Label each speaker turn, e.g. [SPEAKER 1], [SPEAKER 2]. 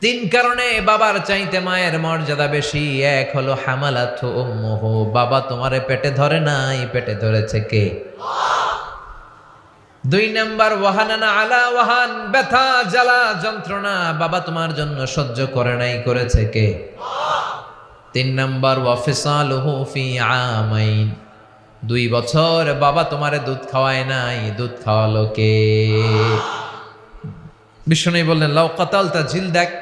[SPEAKER 1] তিন কারণে বাবার চাইতে মায়ের মর্যাদা বেশি। এক হলো হামালাতু উম্মুহু, বাবা তোমারে পেটে ধরে নাই, পেটে ধরেছে কে? দুই নাম্বার ওয়াহানানা আলা ওয়াহান, ব্যথা জ্বালা যন্ত্রণা বাবা তোমার জন্য সহ্য করে নাই, করেছে কে? তিন নাম্বার ওয়াফিসালুহু ফি আমাইন, 2 বছর বাবা তোমারে দুধ খাওয়ায় নাই, দুধ খাওয়ালো কে? বিষ্ণু বললেন লাউ কাতালতা জিলদাক,